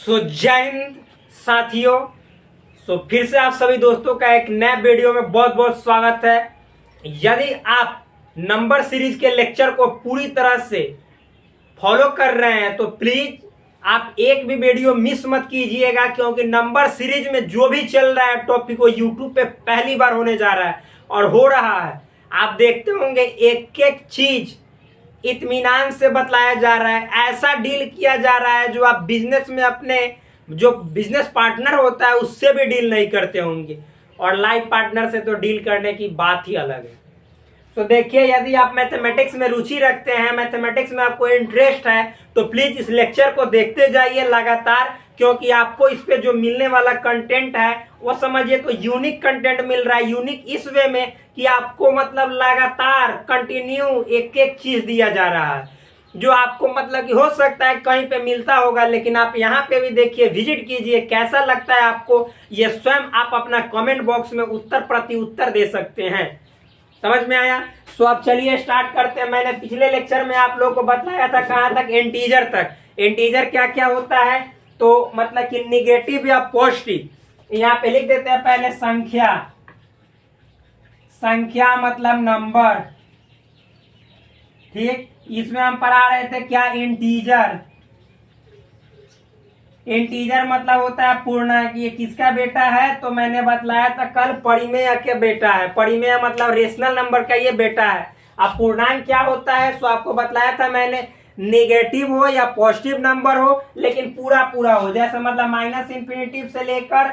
जय हिंद साथियों। फिर से आप सभी दोस्तों का एक नए वीडियो में बहुत बहुत स्वागत है। यदि आप नंबर सीरीज के लेक्चर को पूरी तरह से फॉलो कर रहे हैं तो प्लीज आप एक भी वीडियो मिस मत कीजिएगा, क्योंकि नंबर सीरीज में जो भी चल रहा है टॉपिक वो यूट्यूब पे पहली बार होने जा रहा है और हो रहा है। आप देखते होंगे एक एक चीज इत्मीनान से बतलाया जा रहा है, ऐसा डील किया जा रहा है जो आप बिजनेस में अपने जो बिजनेस पार्टनर होता है उससे भी डील नहीं करते होंगे, और लाइफ पार्टनर से तो डील करने की बात ही अलग है। तो देखिए, यदि आप मैथमेटिक्स में रुचि रखते हैं, मैथमेटिक्स में आपको इंटरेस्ट है, तो प्लीज इस लेक्चर को देखते जाइए लगातार, क्योंकि आपको इस पे जो मिलने वाला कंटेंट है वो समझिए तो यूनिक कंटेंट मिल रहा है। यूनिक इस वे में कि आपको मतलब लगातार कंटिन्यू एक एक चीज दिया जा रहा है जो आपको मतलब कि हो सकता है कहीं पे मिलता होगा, लेकिन आप यहाँ पे भी देखिए, विजिट कीजिए, कैसा लगता है आपको ये स्वयं आप अपना कमेंट बॉक्स में उत्तर प्रति उत्तर दे सकते हैं। समझ में आया? सो अब चलिए स्टार्ट करते हैं। मैंने पिछले लेक्चर में आप लोगों को बताया था कहाँ तक, इंटीजर तक। इंटीजर क्या क्या होता है, तो मतलब कि निगेटिव या पॉजिटिव। यहाँ पे लिख देते हैं पहले संख्या। संख्या मतलब नंबर, ठीक। इसमें हम पढ़ा रहे थे क्या, इंटीजर। इंटीजर मतलब होता है पूर्णांक। ये किसका बेटा है, तो मैंने बतलाया था कल, परिमेय के बेटा है। परिमेय मतलब रेशनल नंबर का ये बेटा है। अब पूर्णांक क्या होता है, सो आपको बतलाया था मैंने, नेगेटिव हो या पॉजिटिव नंबर हो लेकिन पूरा पूरा हो। जैसे मतलब माइनस इंफिनिटिव से लेकर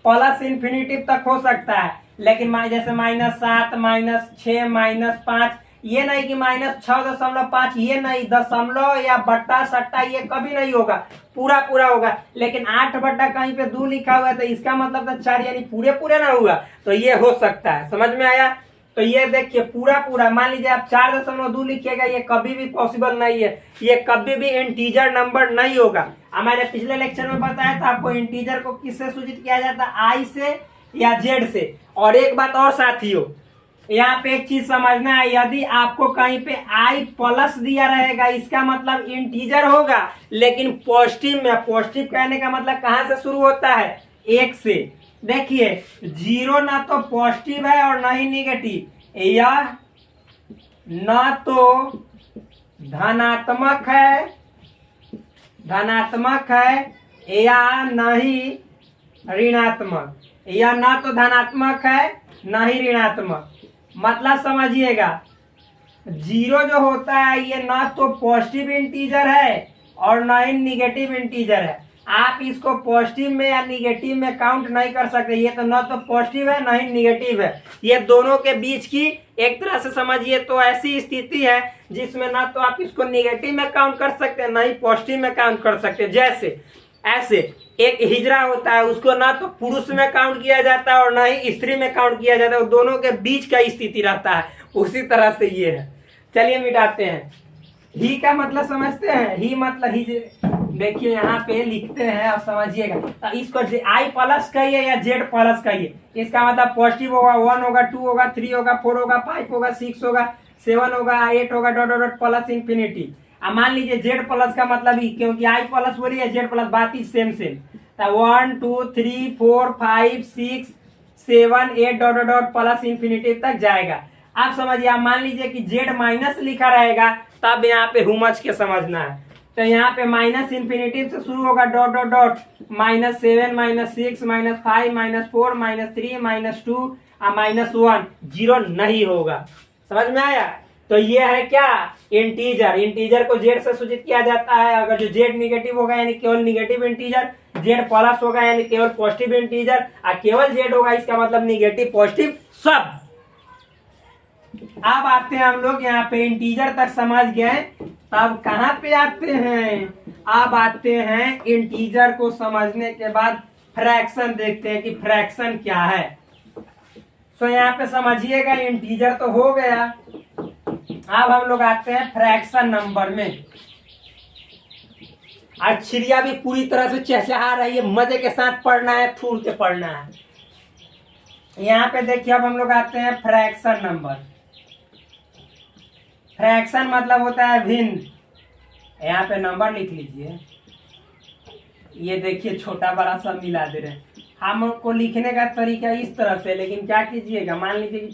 प्लस इंफिनिटिव तक हो सकता है, लेकिन जैसे -7, -6, -5, ये नहीं कि -6.5, ये नहीं, दशमलव या बट्टा सट्टा ये कभी नहीं होगा, पूरा पूरा होगा। लेकिन 8 बट्टा कहीं पे 2 लिखा हुआ है तो इसका मतलब तो 4, यानी पूरे पूरे ना हुआ, तो ये हो सकता है। समझ में आया? तो ये देखिए पूरा पूरा, मान लीजिए आप 4.2 लिखिएगा, ये कभी भी पॉसिबल नहीं है, ये कभी भी इंटीजर नंबर नहीं होगा। अब मैंने पिछले लेक्चर में बताया था आपको इंटीजर को किससे सूचित किया जाता है, आई से या जेड से। और एक बात और साथियों, यहाँ पे एक चीज समझना है, यदि आपको कहीं पे आई प्लस दिया रहेगा इसका मतलब इंटीजर होगा, लेकिन पॉजिटिव में, पॉजिटिव कहने का मतलब कहाँ से शुरू होता है, 1 से। देखिए 0 ना तो पॉजिटिव है और ना ही निगेटिव, यह ना तो धनात्मक है या ना ही ऋणात्मक, या ना तो धनात्मक है ना ही ऋणात्मक। मतलब समझिएगा, 0 जो होता है ये ना तो पॉजिटिव इंटीजर है और ना ही निगेटिव इंटीजर है। आप इसको पॉजिटिव में या निगेटिव में काउंट नहीं कर सकते। ये तो ना तो पॉजिटिव है ना ही निगेटिव है, ये दोनों के बीच की एक तरह से समझिए तो ऐसी स्थिति है जिसमें ना तो आप इसको निगेटिव में काउंट कर सकते हैं ना ही पॉजिटिव में काउंट कर सकते हैं। जैसे ऐसे एक हिजड़ा होता है, उसको ना तो पुरुष में काउंट किया जाता है और ना ही स्त्री में काउंट किया जाता है, दोनों के बीच का स्थिति रहता है। उसी तरह से ये है। चलिए मिटाते हैं। ही का मतलब समझते हैं, ही मतलब ही, देखिए यहाँ पे लिखते हैं, अब समझिएगा। तो इसको आई प्लस कहिए या जेड प्लस कहिए, इसका मतलब पॉजिटिव होगा, 1 होगा, 2 होगा, 3 होगा, 4 होगा, 5 होगा, 6 होगा, 7 होगा, 8 होगा, dot dot dot plus infinity. अब मान लीजिए जेड प्लस का मतलब ही, क्योंकि आई प्लस बोलिए जेड प्लस, बात ही same. 1 2 3 4 5 6 7 8 dot dot dot plus infinity तक जाएगा। आप समझिए, आप मान लीजिए कि जेड माइनस लिखा रहेगा, तब यहाँ पे हुमच के समझना है। तो यहाँ पे माइनस इंफिनिटी से शुरू होगा, डॉट डॉट डॉट, -7 -6 -5 -4 -3 -2 -1, 0 नहीं होगा। समझ में आया? तो ये है क्या, इंटीजर। इंटीजर को जेड से सूचित किया जाता है। अगर जो जेड निगेटिव होगा यानी केवल निगेटिव इंटीजर, जेड प्लस होगा यानी केवल पॉजिटिव इंटीजर, और केवल जेड होगा इसका मतलब निगेटिव पॉजिटिव सब। अब आते हैं हम लोग यहाँ पे, इंटीजर तक समझ गए, तब कहाँ पे आते हैं, अब आते हैं इंटीजर को समझने के बाद फ्रैक्शन देखते हैं कि फ्रैक्शन क्या है। तो यहाँ पे समझिएगा, इंटीजर तो हो गया, अब हम लोग आते हैं फ्रैक्शन नंबर में। और चिड़िया भी पूरी तरह से चहचहा रही है, मजे के साथ पढ़ना है, थूर के पढ़ना है। यहाँ पे देखिए, अब हम लोग आते हैं फ्रैक्शन नंबर। फ्रैक्शन मतलब होता है भिन्न। यहाँ पे नंबर लिख लीजिए, ये देखिए छोटा बड़ा सब मिला दे रहे हैं। हमको लिखने का तरीका इस तरह से, लेकिन क्या कीजिएगा, मान लीजिए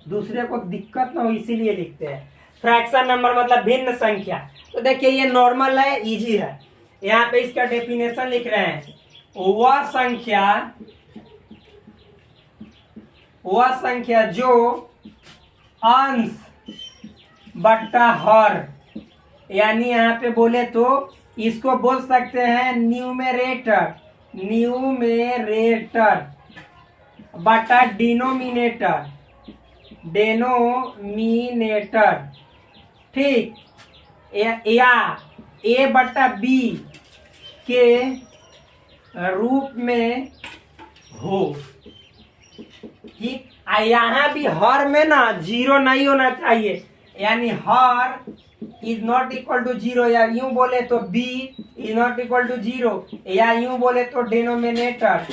दूसरे को दिक्कत ना हो इसीलिए लिखते हैं। फ्रैक्शन नंबर मतलब भिन्न संख्या। तो देखिए ये नॉर्मल है, इजी है। यहाँ पे इसका डेफिनेशन लिख रहे हैं, वह संख्या जो अंश बट्टा हर, यानी यहाँ पे बोले तो इसको बोल सकते हैं न्यूमेरेटर बटा डिनोमिनेटर, ठीक, या ए बटा बी के रूप में हो। ठीक, यहाँ भी हर में ना जीरो नहीं होना चाहिए, यानी हर is not equal to zero, या यूं बोले तो B is not equal to zero, या यूं बोले तो denominator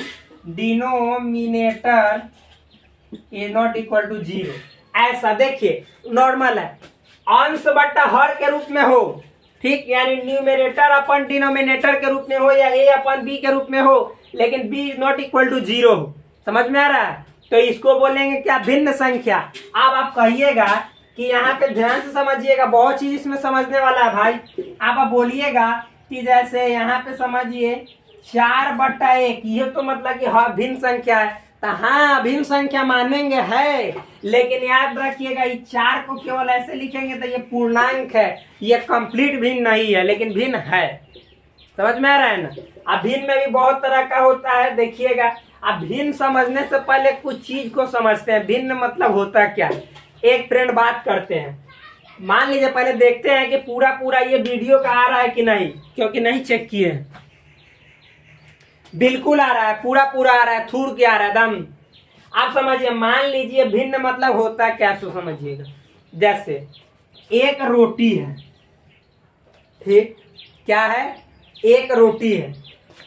is not equal to zero. ऐसा देखिए नॉर्मल है, अंश बट्टा हर के रूप में हो, ठीक, यानी न्यूमेरेटर अपन डिनोमिनेटर के रूप में हो, या ए अपन बी के रूप में हो, लेकिन B is not equal to zero. समझ में आ रहा है? तो इसको बोलेंगे क्या, भिन्न संख्या। अब आप कहिएगा कि यहाँ पे ध्यान से समझिएगा, बहुत चीज इसमें समझने वाला है भाई। आप बोलिएगा कि जैसे यहाँ पे समझिए 4/1, ये तो मतलब कि हाँ भिन्न संख्या है, तो हाँ भिन्न संख्या मानेंगे है, लेकिन याद रखिएगा इस 4 को केवल ऐसे लिखेंगे तो ये पूर्णांक है, ये कंप्लीट भिन्न नहीं है, लेकिन भिन्न है। समझ में आ रहा है ना? अब भिन्न में भी बहुत तरह का होता है, देखिएगा। अब भिन्न समझने से पहले कुछ चीज को समझते हैं, भिन्न मतलब होता क्या। एक फ्रेंड बात करते हैं, मान लीजिए पहले देखते हैं कि पूरा ये वीडियो का आ रहा है कि नहीं, क्योंकि नहीं चेक किए। बिल्कुल आ रहा है, पूरा आ रहा है, थूर के आ रहा है दम। आप समझिए, मान लीजिए भिन्न मतलब होता क्या, सो समझिएगा। जैसे एक रोटी है, ठीक, क्या है, एक रोटी है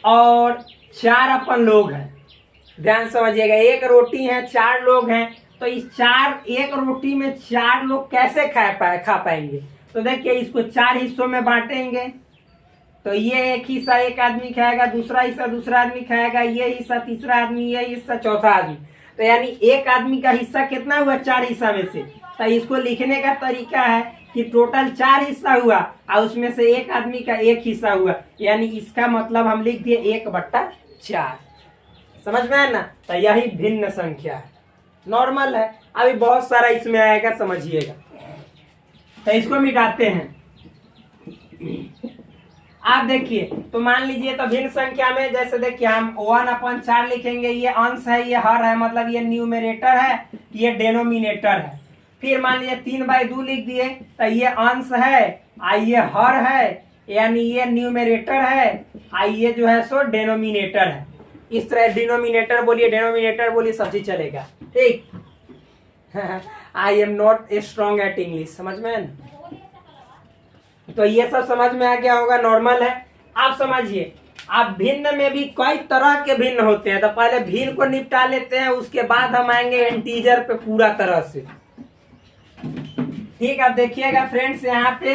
और 4 अपन लोग हैं। ध्यान समझिएगा, एक रोटी है 4 लोग हैं, तो इस एक रोटी में 4 लोग कैसे खा पाएंगे। तो देखिए इसको 4 हिस्सों में बांटेंगे, तो ये एक हिस्सा एक आदमी खाएगा, दूसरा हिस्सा दूसरा आदमी खाएगा, ये हिस्सा तीसरा आदमी, ये हिस्सा चौथा आदमी। तो यानी एक आदमी का हिस्सा कितना हुआ 4 हिस्सा में से। तो इसको लिखने का तरीका है कि टोटल 4 हिस्सा हुआ और उसमें से एक आदमी का एक हिस्सा हुआ, यानी इसका मतलब हम लिख दिए 1/4। समझ में है ना? तो यही भिन्न संख्या है, नॉर्मल है। अभी बहुत सारा इसमें आएगा, समझिएगा। तो इसको मिटाते हैं। आप देखिए, तो मान लीजिए तो भिन्न संख्या में जैसे देखिए हम 1/4 लिखेंगे, ये अंश है, ये हर है, मतलब ये न्यूमेरेटर है, ये डेनोमिनेटर है। फिर मान लीजिए 3/2 लिख दिए, तो ये अंश है, ये हर है, यानी ये न्यूमेरेटर है, ये जो है सो डेनोमिनेटर है। इस तरह डिनोमिनेटर बोलिए, डेनोमिनेटर बोलिए, सब चीज चलेगा, ठीक। I am not a strong at English, समझ में है ना? तो ये सब समझ में आ गया होगा, नॉर्मल है। आप समझिए, आप भिन्न में भी कई तरह के भिन्न होते हैं, तो पहले भिन्न को निपटा लेते हैं, उसके बाद हम आएंगे इंटीजर पे पूरा तरह से, ठीक। आप देखिएगा फ्रेंड्स, यहाँ पे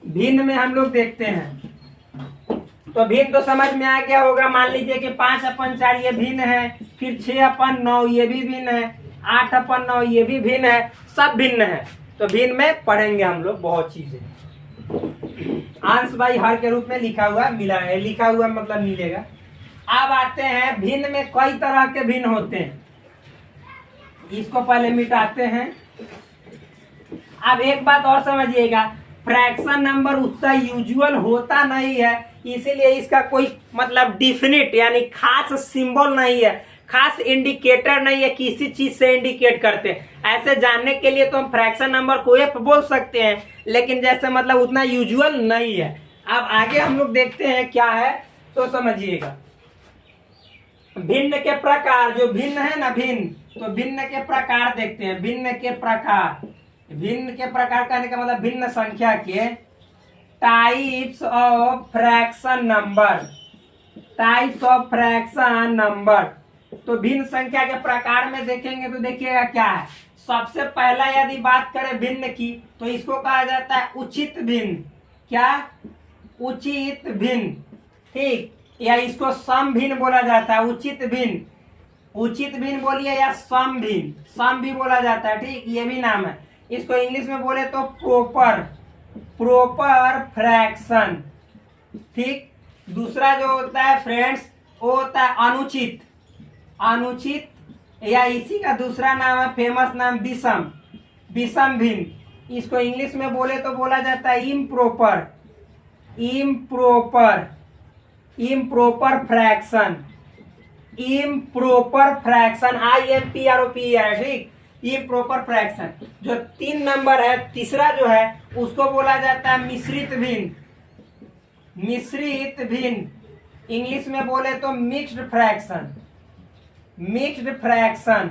भिन्न में हम लोग देखते हैं, तो भिन्न तो समझ में आ गया होगा। मान लीजिए कि 5/4 ये भिन्न है, फिर 6/9 ये भी भिन्न है, 8/9 ये भी भिन्न है, सब भिन्न है। तो भिन्न में पढ़ेंगे हम लोग बहुत चीजें। अंश बाई हर के रूप में लिखा हुआ मिला है, लिखा हुआ मतलब मिलेगा। अब आते हैं भिन्न में कई तरह के भिन्न होते हैं, इसको पहले मिटाते हैं। अब एक बात और समझिएगा, फ्रैक्शन नंबर उतना यूजुअल होता नहीं है, इसीलिए इसका कोई मतलब डिफिनिट यानी खास सिंबल नहीं है, खास इंडिकेटर नहीं है, किसी चीज से इंडिकेट करते हैं। ऐसे जानने के लिए तो हम फ्रैक्शन नंबर को एफ बोल सकते हैं, लेकिन जैसे मतलब उतना यूजुअल नहीं है। अब आगे हम लोग देखते हैं क्या है, तो समझिएगा। भिन्न के प्रकार, जो भिन्न है ना भिन्न, तो भिन्न के प्रकार देखते हैं। भिन्न के प्रकार, भिन्न के प्रकार कहने का मतलब भिन्न संख्या के types of fraction number, types of fraction number. तो भिन्न संख्या के प्रकार में देखेंगे तो देखिएगा क्या है। सबसे पहला यदि बात करें भिन्न की, तो इसको कहा जाता है उचित भिन्न। क्या? उचित भिन्न। ठीक, या इसको सम भिन्न बोला जाता है, उचित भिन्न, उचित भिन्न बोलिए या सम भिन्न, सम भी बोला जाता है। ठीक, ये भी नाम है। इसको इंग्लिश में बोले तो प्रॉपर, प्रॉपर फ्रैक्शन। ठीक, दूसरा जो होता है फ्रेंड्स वो होता है अनुचित, अनुचित, या इसी का दूसरा नाम है फेमस नाम विषम, विषम भिन्न। इसको इंग्लिश में बोले तो बोला जाता है improper, improper, improper fraction, improper fraction, IMPROPER। ठीक, इम्प्रॉपर फ्रैक्शन। जो 3 नंबर है, तीसरा जो है उसको बोला जाता है मिश्रित भिन्न, मिश्रित भिन्न। इंग्लिश में बोले तो मिक्स्ड फ्रैक्शन, मिक्स्ड फ्रैक्शन।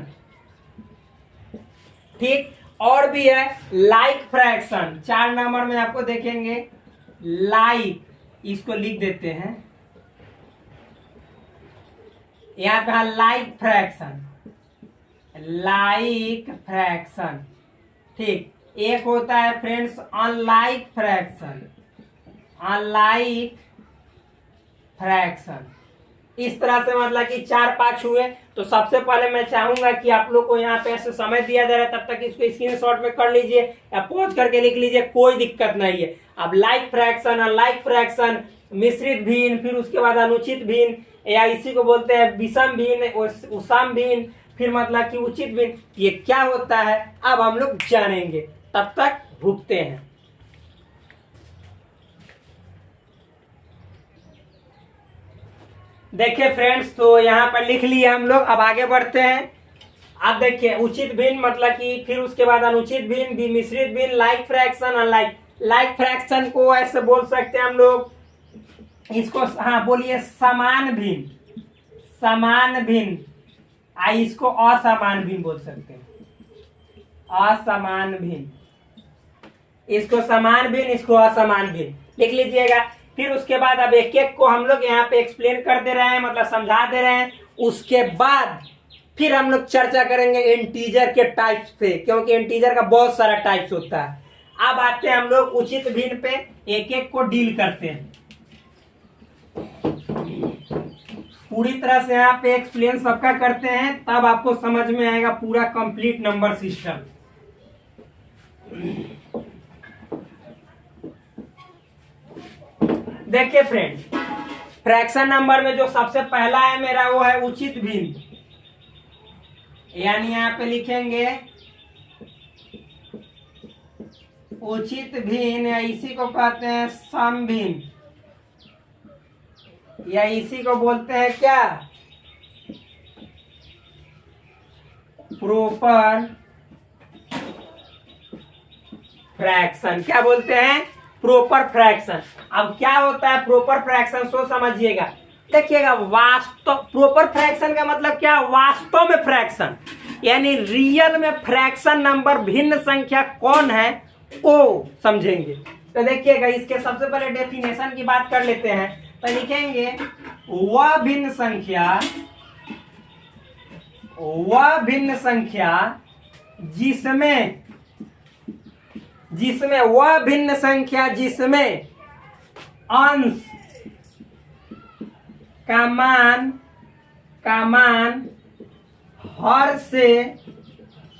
ठीक, और भी है लाइक फ्रैक्शन, 4 नंबर में आपको देखेंगे लाइक, इसको लिख देते हैं यहाँ पे, लाइक फ्रैक्शन, लाइक फ्रैक्शन। ठीक, एक होता है friends unlike fraction, unlike fraction. इस तरह से मतलब कि 4-5 हुए। तो सबसे पहले मैं चाहूंगा कि आप लोग को यहाँ पे ऐसे समय दिया जा रहा है, तब तक इसको स्क्रीनशॉट में कर लीजिए या पॉज करके लिख लीजिए, कोई दिक्कत नहीं है। अब लाइक फ्रैक्शन, अनलाइक फ्रैक्शन, मिश्रित भिन्न, फिर उसके बाद अनुचित भिन्न, या इसी को बोलते हैं विषम भिन्न, उसम भिन्न, फिर मतलब कि उचित भिन्न। ये क्या होता है अब हम लोग जानेंगे, तब तक भुगते हैं। देखिए फ्रेंड्स, तो यहाँ पर लिख लिए हम लोग, अब आगे बढ़ते हैं। अब देखिए उचित भिन्न मतलब कि, फिर उसके बाद अनुचित भिन्न, मिश्रित भिन्न, like fraction, unlike. Like fraction को ऐसे बोल सकते हैं हम लोग, इसको हाँ बोलिए समान भिन्न, समान भिन्न। इसको असमान भिन्न बोल सकते हैं, असमान भिन्न। इसको समान भिन्न, इसको असमान भिन्न लिख लीजिएगा। फिर उसके बाद अब एक एक को हम लोग यहाँ पे एक्सप्लेन कर दे रहे हैं, मतलब समझा दे रहे हैं। उसके बाद फिर हम लोग चर्चा करेंगे इंटीजर के टाइप्स पे, क्योंकि इंटीजर का बहुत सारा टाइप्स होता है। अब आते हैं हम लोग उचित भिन्न पे, एक एक को डील करते हैं पूरी तरह से। यहाँ पे एक्सप्लेन सबका करते हैं, तब आपको समझ में आएगा पूरा कंप्लीट नंबर सिस्टम। देखिए फ्रेंड्स, फ्रैक्शन नंबर में जो सबसे पहला है मेरा वो है उचित भिन्न, यानी यहाँ पे लिखेंगे उचित भिन्न, या इसी को कहते हैं सम भिन्न, या इसी को बोलते हैं क्या प्रॉपर फ्रैक्शन। क्या बोलते हैं? Proper fraction. अब क्या होता है प्रॉपर फ्रैक्शन, सो समझिएगा। देखिएगा, वास्तव प्रोपर फ्रैक्शन का मतलब क्या? वास्तव में फ्रैक्शन, यानी रियल में फ्रैक्शन नंबर भिन्न संख्या कौन है वो समझेंगे। तो देखिएगा, इसके सबसे पहले डेफिनेशन की बात कर लेते हैं। तो लिखेंगे वह भिन्न संख्या जिसमें अंश का मान हर से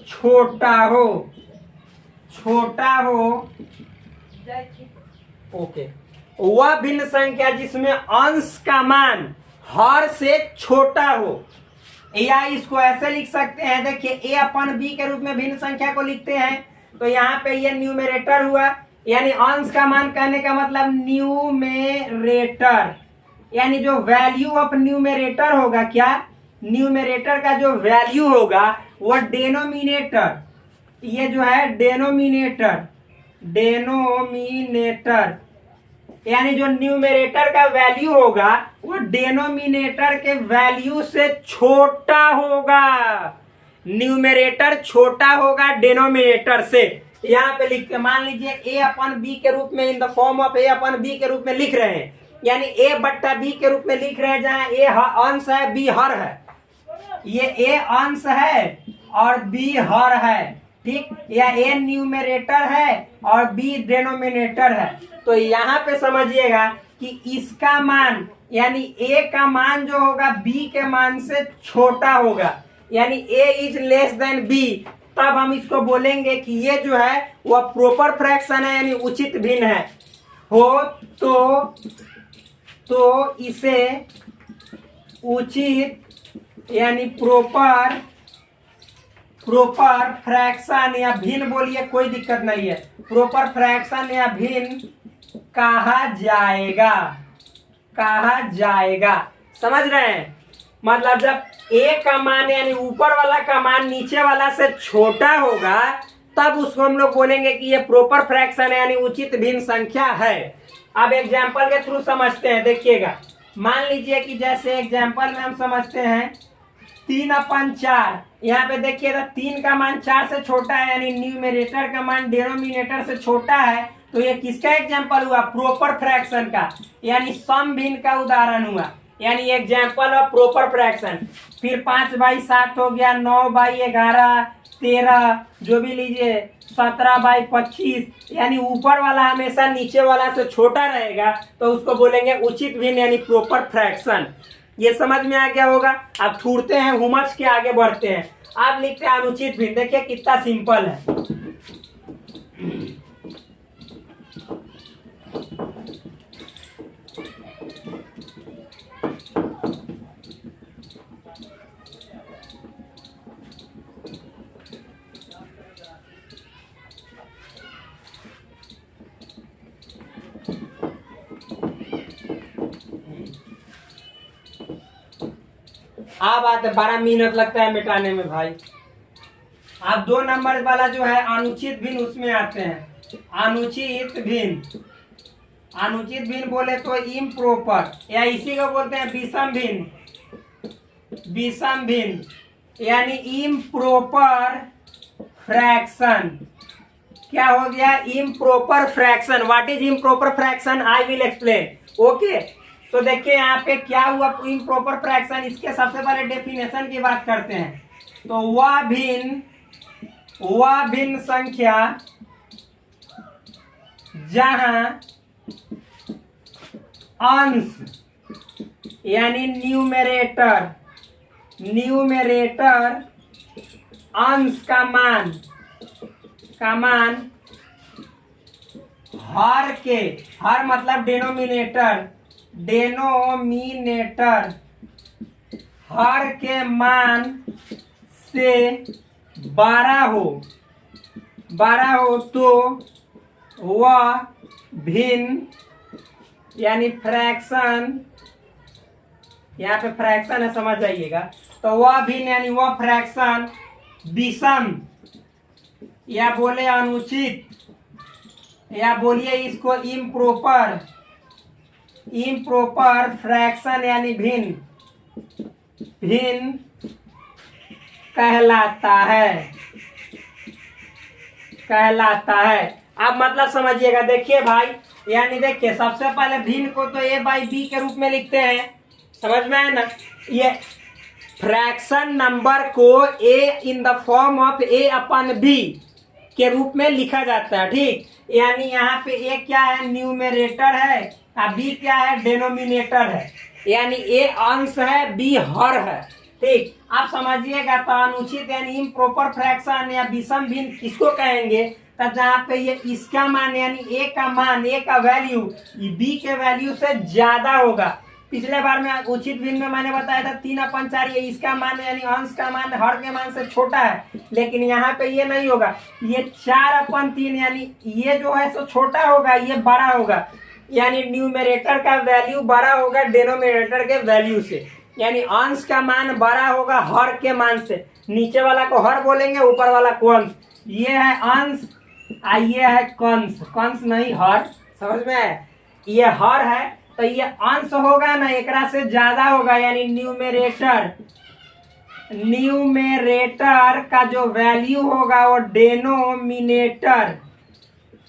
छोटा हो। ओके, वह भिन्न संख्या जिसमें अंश का मान हर से छोटा हो, या इसको ऐसे लिख सकते हैं। देखिए, ए अपन बी के रूप में भिन्न संख्या को लिखते हैं। तो यहाँ पे ये न्यूमरेटर हुआ, यानी अंश का मान कहने का मतलब न्यूमरेटर, यानी जो वैल्यू ऑफ न्यूमरेटर होगा, क्या न्यूमरेटर का जो वैल्यू होगा वह डेनोमिनेटर, ये जो है डेनोमिनेटर, यानी जो न्यूमरेटर का वैल्यू होगा वो डेनोमिनेटर के वैल्यू से छोटा होगा। न्यूमरेटर छोटा होगा डेनोमिनेटर से। यहाँ पे लिख के मान लीजिए ए अपन बी के रूप में, in the form of a अपन बी के रूप में लिख रहे हैं, यानी ए बट्टा बी के रूप में लिख रहे हैं, जहाँ ए अंश है बी हर है। ये ए अंश है और बी हर है, ठीक, या ए न्यूमरेटर है और बी डेनोमिनेटर है। तो यहाँ पे समझिएगा कि इसका मान यानी a का मान जो होगा b के मान से छोटा होगा, यानी a is less than b, तब हम इसको बोलेंगे कि ये जो है वह प्रॉपर फ्रैक्शन है, यानी उचित भिन्न है। हो तो इसे उचित यानी प्रॉपर फ्रैक्शन या भिन्न बोलिए, कोई दिक्कत नहीं है, प्रॉपर फ्रैक्शन या भिन्न कहा जाएगा। समझ रहे हैं? मतलब जब a का मान यानी ऊपर वाला का मान नीचे वाला से छोटा होगा, तब उसको हम लोग बोलेंगे कि ये प्रॉपर फ्रैक्शन है, यानी उचित भिन्न संख्या है। अब एग्जाम्पल के थ्रू समझते हैं, देखिएगा। मान लीजिए कि जैसे एग्जाम्पल में हम समझते हैं 3/4, यहाँ पे देखिएगा 3 का मान 4 से छोटा है, यानी न्यूमरेटर का मान डिनोमिनेटर से छोटा है, तो ये किसका एग्जाम्पल हुआ? प्रॉपर फ्रैक्शन का, यानी सम भिन्न का उदाहरण हुआ, यानी एग्जाम्पल ऑफ प्रॉपर फ्रैक्शन। फिर 5/7 हो गया, 9/11, 13, जो भी लीजिए, 17/25, यानी ऊपर वाला हमेशा नीचे वाला से छोटा रहेगा, तो उसको बोलेंगे उचित भिन्न यानी प्रॉपर फ्रैक्शन। ये समझ में आ गया होगा। अब छूटते हैं हुमस के, आगे बढ़ते हैं। अब लिखते हैं अनुचित भिन्न। देखिए कितना सिंपल है। अब आते 12 मिनट लगता है मिटाने में भाई। अब 2 नंबर वाला जो है अनुचित भिन्न, उसमें आते हैं। अनुचित भिन्न बोले तो इम्प्रॉपर, या इसी को बोलते हैं विषम भिन्न यानी इम्प्रॉपर फ्रैक्शन। क्या हो गया? Improper fraction. What is improper fraction? I will explain. Okay, तो देखिए यहाँ पे क्या हुआ इम्प्रॉपर फ्रैक्शन। इसके सबसे पहले डेफिनेशन की बात करते हैं। तो वह भिन्न संख्या जहां अंश यानी न्यूमेरेटर अंश का मान हर मतलब डेनोमिनेटर हर के मान से 12 हो तो वह भिन्न यानी फ्रैक्शन, यहाँ पे फ्रैक्शन है, समझ जाइएगा। तो वह भिन्न यानी वह फ्रैक्शन विषम या बोले अनुचित, या बोलिए इसको इम्प्रॉपर फ्रैक्शन यानी भिन्न कहलाता है। अब मतलब समझिएगा। देखिए भाई, यानी देखिए सबसे पहले भिन्न को तो a/b के रूप में लिखते हैं, समझ में आया ना। ये फ्रैक्शन नंबर को a in the form of a/b के रूप में लिखा जाता है, ठीक। यानी यहाँ पे a क्या है? न्यूमरेटर है, और b क्या है? डेनोमिनेटर है, यानी a अंश है, b हर है, ठीक। आप समझिएगा। तो अनुचित यानी इम्प्रॉपर फ्रैक्शन या विषम भिन्न किसको कहेंगे? तो जहाँ पे ये इसका मान यानी a का वैल्यू b के वैल्यू से ज्यादा होगा। पिछले बार में उचित भिन्न में मैंने बताया था 3/4, ये इसका मान यानी अंश का मान हर के मान से छोटा है, लेकिन यहाँ पे ये नहीं होगा। ये 4/3 यानी ये जो है सो छोटा होगा, ये बड़ा होगा, यानी न्यूमरेटर का वैल्यू बड़ा होगा डेनोमिनेटर के वैल्यू से, यानी अंश का मान बड़ा होगा हर के मान से। नीचे वाला को हर बोलेंगे, ऊपर वाला को अंश। ये है अंश, ये है कंस नहीं हर, समझ में है? ये हर है तो ये अंश होगा ना, एकरा से ज्यादा होगा, यानी न्यूमेरेटर का जो वैल्यू होगा वो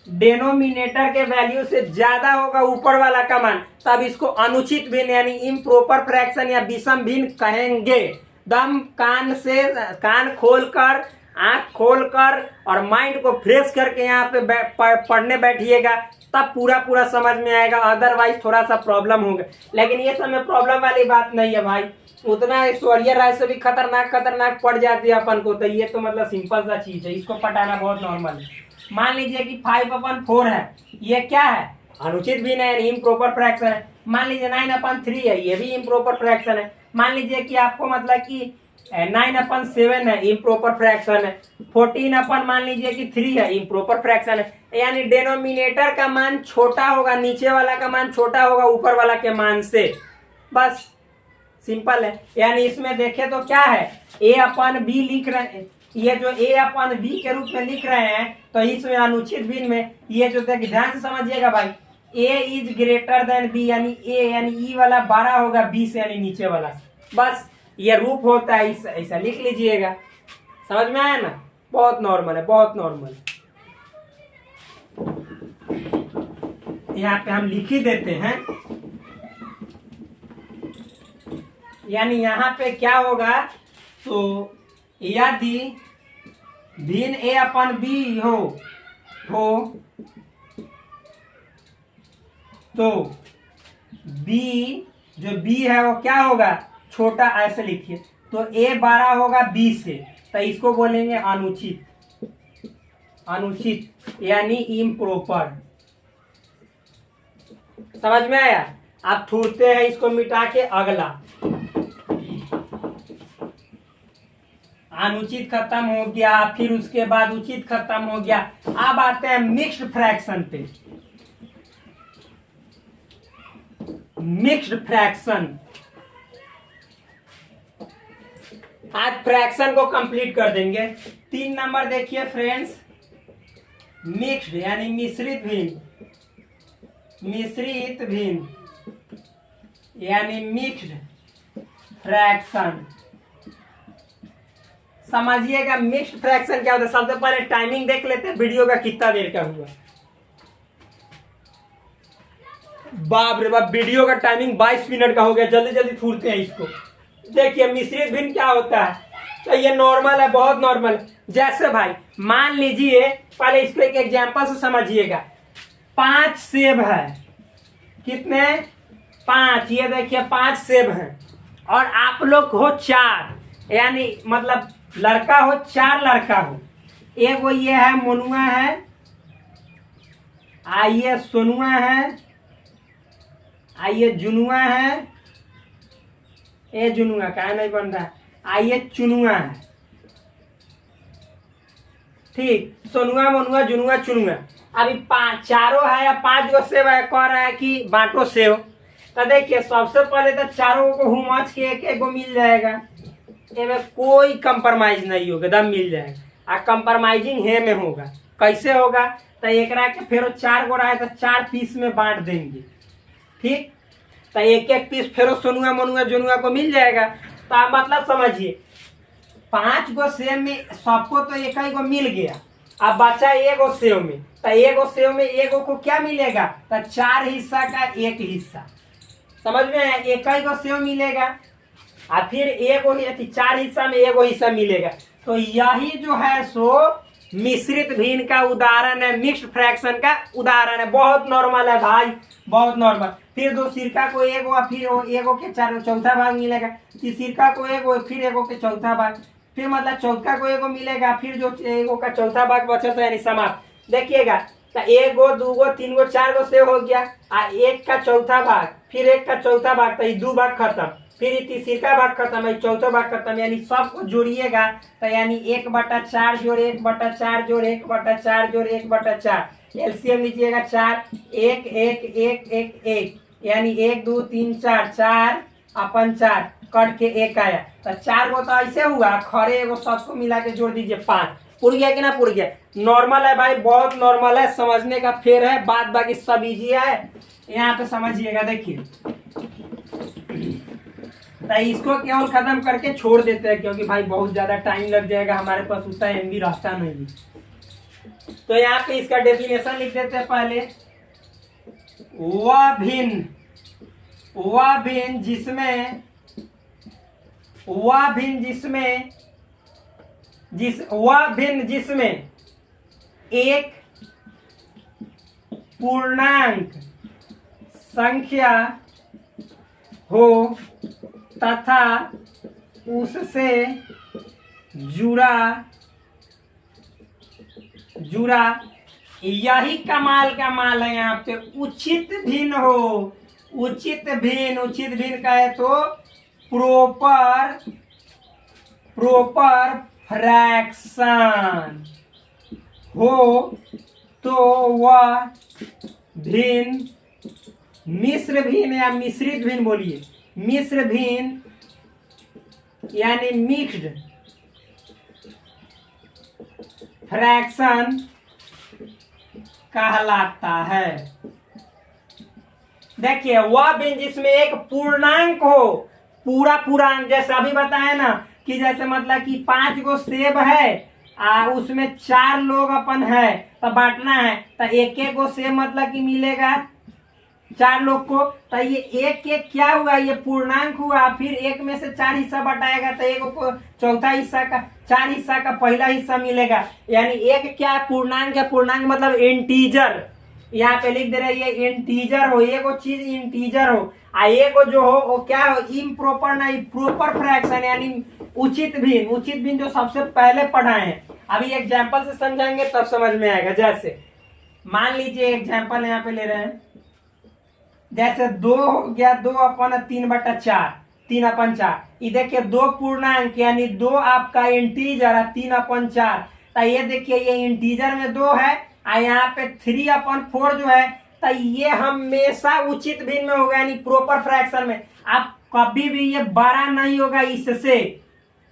डेनोमिनेटर के वैल्यू से ज्यादा होगा ऊपर वाला का मान, तब इसको अनुचित भिन्न यानी इम्प्रॉपर फ्रैक्शन या विषम भिन्न कहेंगे। दम कान खोलकर आंख खोलकर और माइंड को फ्रेश करके यहाँ पे पढ़ने बैठिएगा, तब पूरा पूरा समझ में आएगा। अदरवाइज थोड़ा सा प्रॉब्लम होगा, लेकिन ये सब में प्रॉब्लम वाली बात नहीं है भाई। उतना ऐश्वर्या राय से भी खतरनाक खतरनाक पड़ जाती है अपन को, तो ये तो मतलब सिंपल सा चीज है, इसको पटाना बहुत नॉर्मल है। मान लीजिए कि 5/4 है, ये क्या है, अनुचित भिन्न है, इम्प्रॉपर फ्रैक्शन है। मान लीजिए 9/3 है, ये भी इम्प्रॉपर फ्रैक्शन है। मान लीजिए कि आपको मतलब कि 9/7 है, इम्प्रॉपर फ्रैक्शन है। 14 मान लीजिए कि 3 है, इम्प्रॉपर फ्रैक्शन है। यानी डेनोमिनेटर का मान छोटा होगा, नीचे वाला का मान छोटा होगा ऊपर वाला के मान से, बस सिंपल है। यानी इसमें देखें तो क्या है, A/B लिख रहे हैं, ये जो A/B के रूप में लिख रहे हैं, तो इसमें अनुचित भिन्न में ये जो देख ध्यान से समझिएगा भाई, A is greater than B, यानी A यानी E वाला बड़ा होगा B से, यानी नीचे वाला से, बस ये रूप होता है, ऐसा लिख लीजिएगा। समझ में आया ना, बहुत नॉर्मल है, बहुत नॉर्मल। यहाँ पे हम लिख ही देते हैं, यानी यहाँ पे क्या होगा, तो यदि भिन्न A/B हो तो B जो B है वो क्या होगा, छोटा, ऐसे लिखिए, तो A बड़ा होगा B से, तो इसको बोलेंगे अनुचित, अनुचित यानी इम्प्रॉपर। समझ में आया। आप ठूरते हैं, इसको मिटा के अगला अनुचित खत्म हो गया, फिर उसके बाद उचित खत्म हो गया। अब आते हैं मिक्स्ड फ्रैक्शन पे। मिक्स्ड फ्रैक्शन, आज फ्रैक्शन को कंप्लीट कर देंगे। 3 नंबर देखिए फ्रेंड्स, मिक्स्ड यानी मिश्रित भिन्न, मिश्रित भिन्न यानी मिक्स्ड फ्रैक्शन। समझिएगा मिक्स्ड फ्रैक्शन क्या होता है। सबसे पहले टाइमिंग देख लेते हैं वीडियो का कितना देर का हुआ। बाप रे बाप, वीडियो का टाइमिंग 22 मिनट का हो गया। जल्दी जल्दी थूरते हैं इसको। देखिए मिश्रित भिन्न क्या होता है, तो ये नॉर्मल है, बहुत नॉर्मल। जैसे भाई मान लीजिए, पहले इसको एक एग्जांपल से समझिएगा। 5 सेब है, कितने, 5। ये देखिए 5 सेब है, और आप लोग हो 4, यानी मतलब लड़का हो, 4 लड़का हो। एक वो ये है मनुआ है, आइए सोनुआ है, आइए जुनुआ है, ए जुनुआ का नहीं बन रहा, आइए चुनुआ है। ठीक, सोनुआ मनुआ जुनुआ चुनुआ। अभी 5 चारों है या 5 गो सेब है, कह रहा है कि बांटो सेब। तो देखिए सबसे पहले तो चारों को हुमाच के एक एक गो मिल जाएगा, में कोई कंप्रोमाइज नहीं होगा, दम मिल जाएगा। कंप्रोमाइजिंग है में होगा, कैसे होगा, तो एक के फिर 4 गो रहा है तो 4 पीस में बांट देंगे। ठीक, तो एक एक पीस फिर सोनुआ मनुआ जुनुआ को मिल जाएगा। तो आप मतलब समझिए 5 गो सेब में सबको तो एक ही गो मिल गया, अब बचा 1 गो सेब में, तो 1 गो सेब में 1 गो को क्या मिलेगा, तो 4 हिस्सा का 1 हिस्सा। समझ में आया, 1 ही गो सेब मिलेगा, और फिर 1 गो 4 हिस्सा में 1 गो हिस्सा मिलेगा। तो यही जो है सो मिश्रित भिन्न का उदाहरण है, मिक्स्ड फ्रैक्शन का उदाहरण है। बहुत नॉर्मल है भाई, बहुत नॉर्मल। फिर 2 सिरका को 1 गो, फिर 1 गो के चौथा भाग मिलेगा, फिर सिरका को 1 गो, फिर 1 गो के चौथा भाग, फिर मतलब चौथा को 1 गो मिलेगा, फिर जो 1 गो का चौथा भाग बचा था यानी समाप्त। देखिएगा, तो 1 गो 2 गो 3 गो 4 गो सेब हो गया, 1 का चौथा भाग, फिर 1 का चौथा भाग, तो ये 2 भाग खत्म, फिर तीसरा भाग खत्म है, चौथा भाग खत्म, यानी सबको जोड़िएगा तो यानी 1/4 जोड़ 1/4 जोड़ 1/4 जोड़ 1/4। एलसीएम लीजिएगा 4, 1 1 1 1 1, यानी 1 2 3 4, 4/4 कट के 1 आया। तो 4 गो तो ऐसे हुआ, खड़े एगो सबको मिला के जोड़ दीजिए 5। पुर गया कि ना पुर गया, नॉर्मल है भाई, बहुत नॉर्मल है, समझने का फेर है, बात बाकी सब इजी है। यहाँ पे समझिएगा, देखिए तो इसको केवल खत्म करके छोड़ देते हैं, क्योंकि भाई बहुत ज्यादा टाइम लग जाएगा, हमारे पास उतना एमबी रास्ता नहीं। तो यहाँ पे इसका डेफिनेशन लिख देते हैं पहले। वह भिन्न जिसमें वह भिन्न जिसमें एक पूर्णांक संख्या हो तथा उससे जुड़ा यही कमाल का माल है यहाँ पे। उचित भिन्न हो, उचित भिन्न कहे तो प्रॉपर फ्रैक्शन हो तो वह भिन्न मिश्र भिन्न या मिश्रित भिन्न, बोलिए मिश्र भिन्न यानी मिक्स्ड फ्रैक्शन कहलाता है। देखिए वह भिन्न जिसमें एक पूर्णांक हो, पूरा पूर्णांक, जैसे अभी बताया ना कि जैसे मतलब कि 5 गो सेब है उसमें 4 लोग अपन है तो बांटना है, तो एक गो सेब मतलब कि मिलेगा 4 लोग को, तो ये एक क्या हुआ, ये पूर्णांक हुआ, फिर एक में से 4 हिस्सा बटाएगा तो एक को चौथा हिस्सा का 4 हिस्सा का पहला हिस्सा मिलेगा। यानी एक क्या पूर्णांक है, पूर्णांक मतलब इंटीजर, यहाँ पे लिख दे रहे ये इंटीजर हो, एक चीज इंटीजर हो, एक जो हो वो क्या हो, इम्प्रॉपर नहीं प्रॉपर फ्रैक्शन यानी उचित भिन्न जो सबसे पहले पढ़ाए हैं। अभी एग्जाम्पल से समझाएंगे तब समझ में आएगा। जैसे मान लीजिए एग्जाम्पल यहाँ पे ले रहे हैं, जैसे 2 हो गया 2/3/4, 3/4, ये देखिए 2 पूर्णांक यानी 2 आपका इंटीजर है 3/4, तो ये देखिए ये इंटीजर में 2 है और यहाँ पे 3/4 जो है, तो ये हमेशा उचित भिन्न में होगा यानी प्रॉपर फ्रैक्शन में। आप कभी भी ये बड़ा नहीं होगा इससे,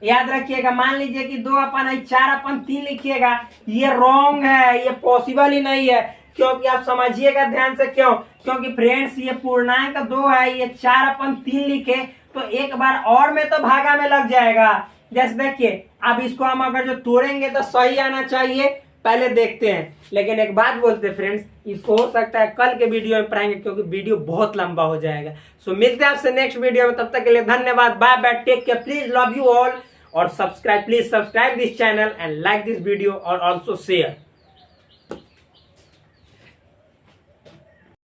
याद रखिएगा। मान लीजिए कि 2/4/3 लिखिएगा, ये रॉन्ग है, ये पॉसिबल ही नहीं है, क्योंकि आप समझिएगा ध्यान से, क्योंकि फ्रेंड्स ये पूर्णांक 2 है, ये 4/3 लिखे तो एक बार और में तो भागा में लग जाएगा। जैसे देखिए अब इसको हम अगर जो तोड़ेंगे तो सही आना चाहिए, पहले देखते हैं। लेकिन एक बात बोलते हैं फ्रेंड्स, इसको हो सकता है कल के वीडियो में पढ़ाएंगे क्योंकि वीडियो बहुत लंबा हो जाएगा। सो मिलते हैं आपसे नेक्स्ट वीडियो में, तब तक के लिए धन्यवाद, bye bye, take care, please love you all, और please subscribe this channel and like this video और ऑल्सो शेयर।